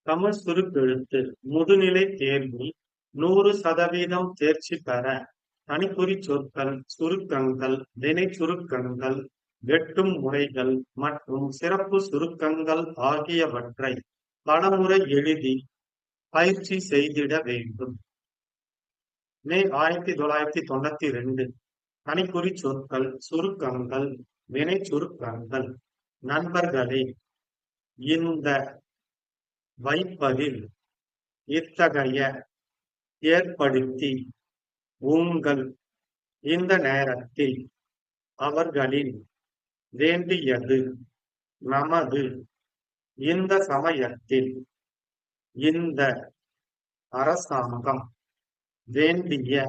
தமிழ் சுருக்கெழுத்து முதுநிலை தேர்வில் 100% தேர்ச்சி பெற தனிக்குறிச் சொற்கள், சுருக்கங்கள், வினைச் சுருக்கங்கள், வெட்டும் முறைகள் மற்றும் சிறப்பு சுருக்கங்கள் ஆகியவற்றை பலமுறை எழுதி பயிற்சி செய்திட வேண்டும். மே 1992 தனிக்குறிச் சொற்கள், சுருக்கங்கள், வினைச் சுருக்கங்கள். நண்பர்களே, இந்த வைப்பதில் இத்தகைய ஏற்படுத்தி உங்கள் இந்த நேரத்தில் அவர்களின் வேண்டியது நமது இந்த சமயத்தில் இந்த அரசாங்கம் வேண்டிய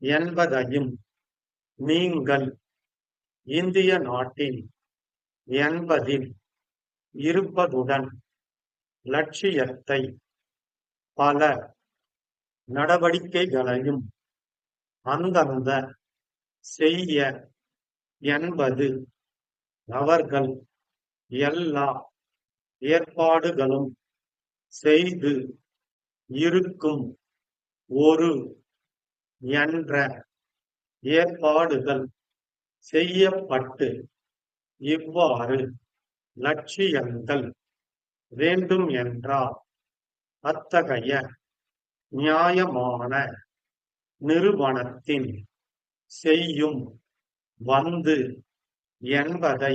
என்பதையும் நீங்கள் இந்திய நாட்டின் என்பதில் இருப்பதுடன் லட்சியத்தை பல நடவடிக்கைகளையும் அந்தந்த செய்ய என்பது அவர்கள் எல்லா ஏற்பாடுகளும் செய்து இருக்கும் ஒரு என்ற ஏற்பாடுகள் செய்யப்பட்டு இவ்வாறு லட்சியங்கள் வேண்டும் என்றால் அத்தகைய நியாயமான நிறுவனத்தின் செய்யும் வந்து என்பதை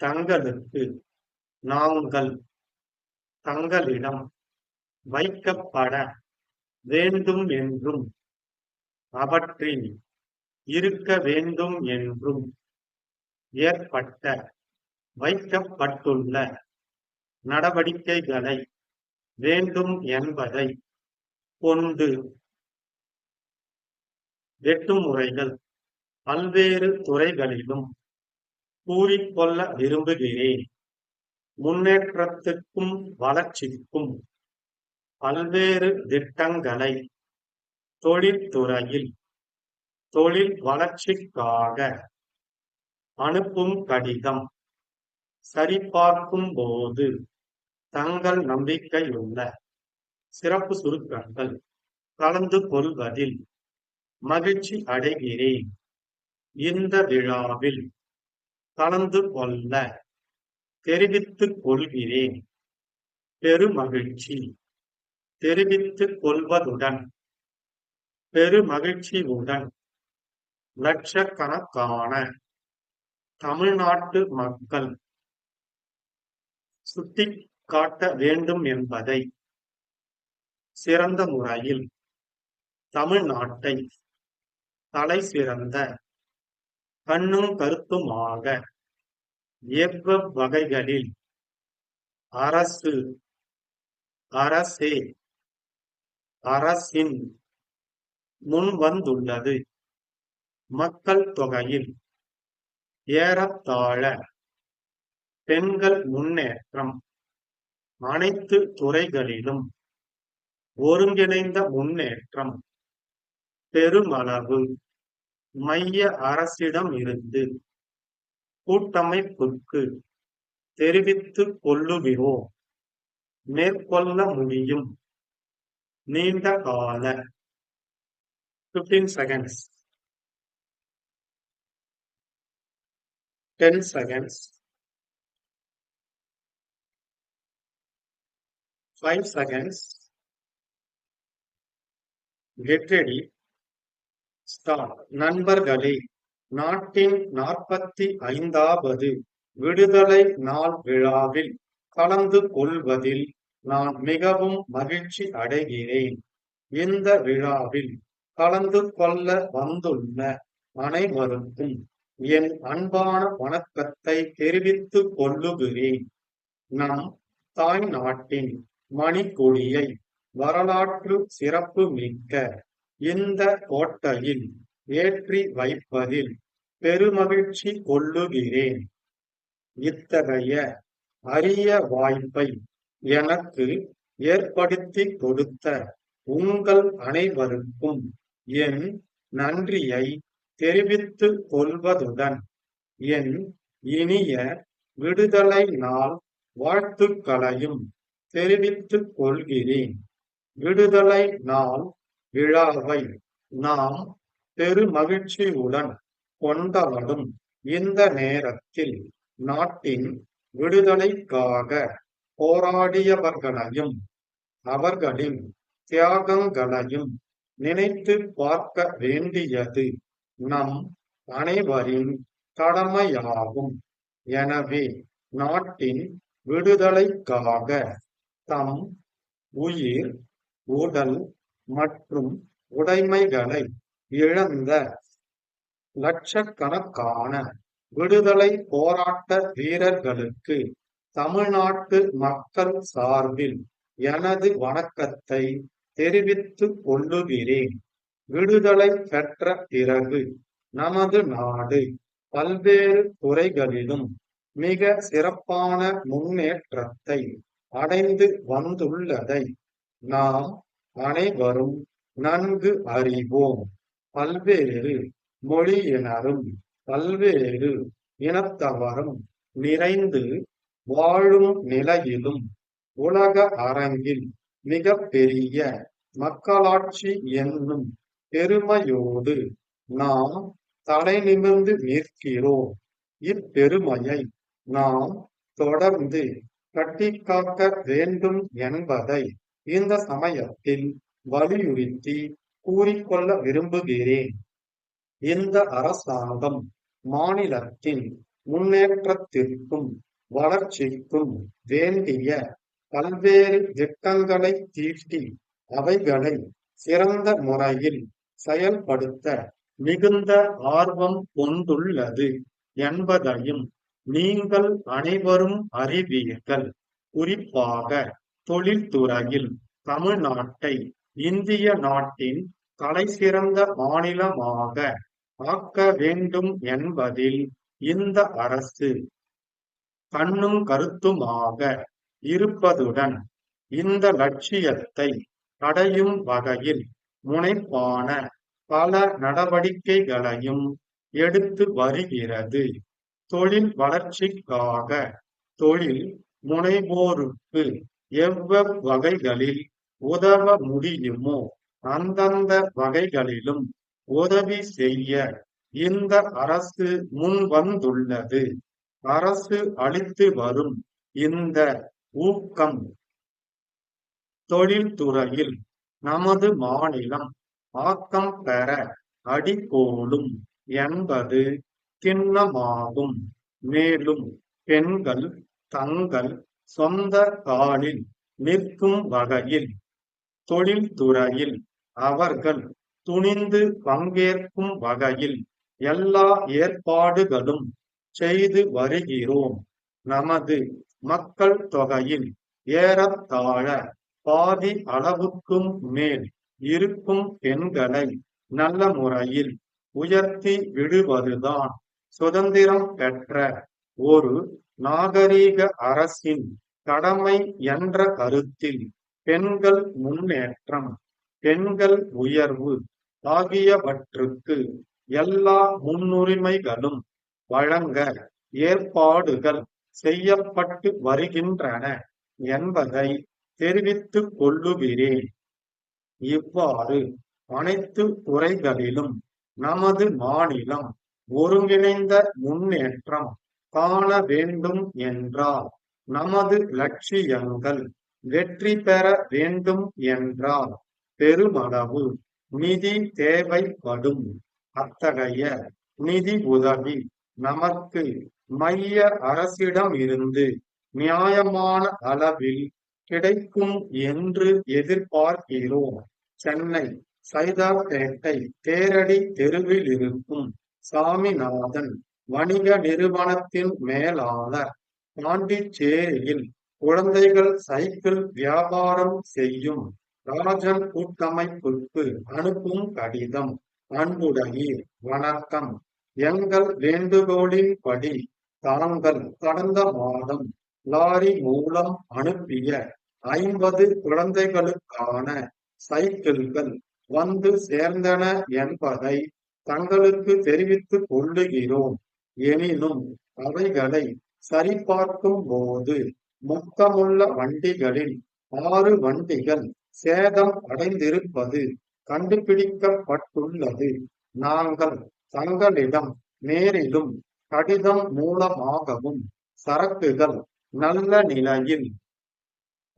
தங்களுக்கு நாங்கள் தங்களிடம் வைக்கப்பட வேண்டும் என்றும் அவற்றில் இருக்க வேண்டும் என்றும் ஏற்பட்ட வைக்கப்பட்டுள்ள நடவடிக்கைகளை வேண்டும் என்பதை கொண்டு வெட்டுமுறைகள் பல்வேறு துறைகளிலும் கூறிக்கொள்ள விரும்புகிறேன். முன்னேற்றத்துக்கும் வளர்ச்சிக்கும் பல்வேறு திட்டங்களை தொழில்துறையில் தொழில் வளர்ச்சிக்காக அனுப்பும் கடிதம் சரிபார்க்கும் போது தங்கள் நம்பிக்கையுள்ள சிறப்பு சுருக்கங்கள் கலந்து கொள்வதில் மகிழ்ச்சி அடைகிறேன். இந்த விழாவில் கலந்து கொள்ள தெரிவித்துக் கொள்கிறேன். பெருமகிழ்ச்சி தெரிவித்துக் கொள்வதுடன் பெருமகிழ்ச்சியுடன் லட்சக்கணக்கான தமிழ்நாட்டு மக்கள் சுட்டிக்காட்ட வேண்டும் என்பதை சிறந்த முறையில் தமிழ்நாட்டை தலை சிறந்த கண்ணும் கருத்துமாக எவ்வகைகளில் அரசே அரசின் முன் வந்துள்ளது. மக்கள் தொகையில் ஏறத்தாழ பெண்கள் முன்னேற்றம் அனைத்து துறைகளிலும் ஒருங்கிணைந்த முன்னேற்றம் பெருமளவு மைய அரசிடம் இருந்து கூட்டமைப்புக்கு தெரிவித்துக் கொள்ளுகிறோம். மேற்கொள்ள முடியும் நீண்ட கால 15 seconds 10 seconds 5 seconds get ready start. நண்பர்களே, நாட்டின் 45வது விடுதலை நாள் விழாவில் கலந்து கொள்வதில் நான் மிகவும் மகிழ்ச்சி அடைகிறேன். இந்த விழாவில் கலந்து கொள்ள வந்துள்ள அனைவருக்கும் என் அன்பான வணக்கத்தை தெரிவித்துக் கொள்ளுகிறேன். நம் தாய் நாட்டின் மணிக்கொடியை வரலாற்று சிறப்பு மிக்க இந்த கோட்டையில் ஏற்றி வைப்பதில் பெருமகிழ்ச்சி கொள்ளுகிறேன். இத்தகைய அரிய வாய்ப்பை எனக்கு ஏற்படுத்தி கொடுத்த உங்கள் அனைவருக்கும் என் நன்றியை தெரிவித்துக் கொள்வதுடன் என் இனிய விடுதலை நாள் வாழ்த்துக்களையும் தெரிவித்துக் கொள்கிறேன். விடுதலை நாள் விழாவை நாம் பெருமகிழ்ச்சியுடன் கொண்டாடும் இந்த நேரத்தில் நாட்டின் விடுதலைக்காக போராடியவர்களையும் அவர்களின் தியாகங்களையும் நினைத்து பார்க்க வேண்டியது நம் அனைவரின் கடமையாகும். எனவே நாட்டின் விடுதலைக்காக தம் உயிர், உடல் மற்றும் உடைமைகளை இழந்த லட்சக்கணக்கான விடுதலை போராட்ட வீரர்களுக்கு தமிழ்நாட்டு மக்கள் சார்பில் எனது வணக்கத்தை தெரிவித்துக் கொள்ளுகிறேன். விடுதலை பெற்ற பிறகு நமது நாடு பல்வேறு துறைகளிலும் மிக சிறப்பான முன்னேற்றத்தை அடைந்து வந்துள்ளதை நாம் அனைவரும் நன்கு அறிவோம். பல்வேறு மொழியினரும் பல்வேறு இனத்தவரும் நிறைந்து வாழும் நிலையிலும் உலக அரங்கில் மிக பெரிய மக்களாட்சி என்னும் பெருமையோடு நாம் தலை நிமிர்ந்து நிற்கிறோம். இப்பெருமையை நாம் தொடர்ந்து கட்டிக்காக்க வேண்டும் என்பதை இந்த சமயத்தில் வலியுறுத்தி கூறிக்கொள்ள விரும்புகிறேன். இந்த அரசாங்கம் மாநிலத்தின் முன்னேற்றத்திற்கும் வளர்ச்சிக்கும் வேண்டிய பல்வேறு திட்டங்களை தீட்டி அவைகளை சிறந்த முறையில் செயல்படுத்த மிகுந்த ஆர்வம் கொண்டுள்ளது என்பதையும் நீங்கள் அனைவரும் அறிவீர்கள். குறிப்பாக தொழில்துறையில் தமிழ்நாட்டை இந்திய நாட்டின் தலைசிறந்த மாநிலமாக ஆக்க வேண்டும் என்பதில் இந்த அரசு கண்ணும் கருத்துமாக இருப்பதுடன் இந்த லட்சியத்தை அடையும் வகையில் முனைப்பான பல நடவடிக்கைகளையும் எடுத்து வருகிறது. தொழில் வளர்ச்சிக்காக தொழில் முனைவோருக்கு எவ்வகைகளில் உதவ முடியுமோ அந்தந்த வகைகளிலும் உதவி செய்ய இந்த அரசு முன் வந்துள்ளது. அரசு அளித்து வரும் இந்த ஊக்கம் தொழில்துறையில் நமது மாநிலம் ஆக்கம் பெற அடிகோலும் என்பது திண்ணமாகும். மேலும் பெண்கள் தங்கள் சொந்த காலில் நிற்கும் வகையில் தொழில்துறையில் அவர்கள் துணிந்து பங்கேற்கும் வகையில் எல்லா ஏற்பாடுகளும் செய்து வருகிறோம். நமது மக்கள் தொகையில் ஏறத்தாழ பாதி அளவுக்கும் மேல் இருக்கும் பெண்களை நல்ல முறையில் உயர்த்தி விடுவதுதான் சுதந்திரம் பெற்ற ஒரு நாகரீக அரசின் கடமை என்ற கருத்தில் பெண்கள் முன்னேற்றம், பெண்கள் உயர்வு ஆகியவற்றுக்கு எல்லா முன்னுரிமைகளும் வழங்க ஏற்பாடுகள் செய்யப்பட்டு வருகின்றன என்பதை தெரிவித்துக் கொள்ளுகிறேன். இவ்வாறு அனைத்து துறைகளிலும் நமது மாநிலம் ஒருங்கிணைந்த முன்னேற்றம் காண வேண்டும் என்றால், நமது லட்சியங்கள் வெற்றி பெற வேண்டும் என்றால் பெருமளவு நிதி தேவைப்படும். அத்தகைய நிதி உதவி நமக்கு மைய அரசிடமிருந்து நியாயமான அளவில் கிடைக்கும் என்று எதிர்பார்க்கிறோம். சென்னை சைதாப்பேட்டை தேரடி தெருவில் இருக்கும் சாமிநாதன் வணிக நிறுவனத்தின் மேலாளர், பாண்டிச்சேரியில் குழந்தைகள் சைக்கிள் வியாபாரம் செய்யும் ராஜன் கூட்டமைப்புக்கு அனுப்பும் கடிதம். அன்புடையீர், வணக்கம். எங்கள் வேண்டுகோளின்படி தாங்கள் கடந்த மாதம் லாரி மூலம் அனுப்பிய 50 குழந்தைகளுக்கான சைக்கிள்கள் வந்து சேர்ந்தன என்பதை தங்களுக்கு தெரிவித்துக் கொள்ளுகிறோம். எனினும் அவைகளை சரிபார்க்கும் போது மொத்தமுள்ள வண்டிகளில் 6 வண்டிகள் சேதம் அடைந்திருப்பது கண்டுபிடிக்கப்பட்டுள்ளது. நாங்கள் தங்களிடம் நேரிலும் கடிதம் மூலமாகவும் சரக்குகள் நல்ல நிலையில்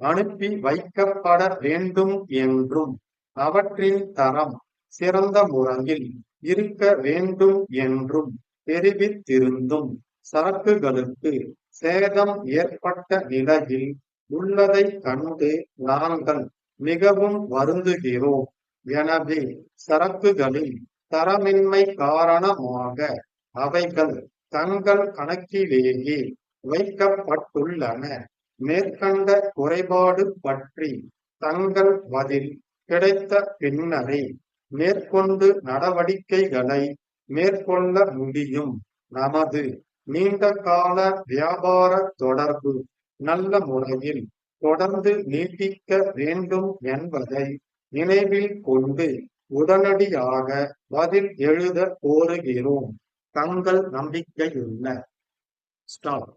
அனுப்பி வைக்கப்பட வேண்டும் என்றும் அவற்றின் தரம் சிறந்த முறையில் இருக்க வேண்டும் என்றும் தெரிவித்திருந்தும் சரக்குகளுக்கு சேதம் ஏற்பட்ட நிலையில் உள்ளதைக் கண்டு நாங்கள் மிகவும் வருந்துகிறோம். எனவே சரக்குகளின் தரமின்மை காரணமாக அவைகள் தங்கள் கணக்கிலேயே வைக்கப்பட்டுள்ளன. மேற்கண்ட குறைபாடு பற்றி தங்கள் பதில் கிடைத்த பின்னரே மேற்கொண்டு நடவடிக்கைகளை மேற்கொள்ள முடியும். நமது நீண்டகால வியாபார தொடர்பு நல்ல முறையில் தொடர்ந்து நீட்டிக்க வேண்டும் என்பதை நினைவில் கொண்டு உடனடியாக பதில் எழுத கோருகிறோம். தங்கள் நம்பிக்கையுள்ள ஸ்டாப்.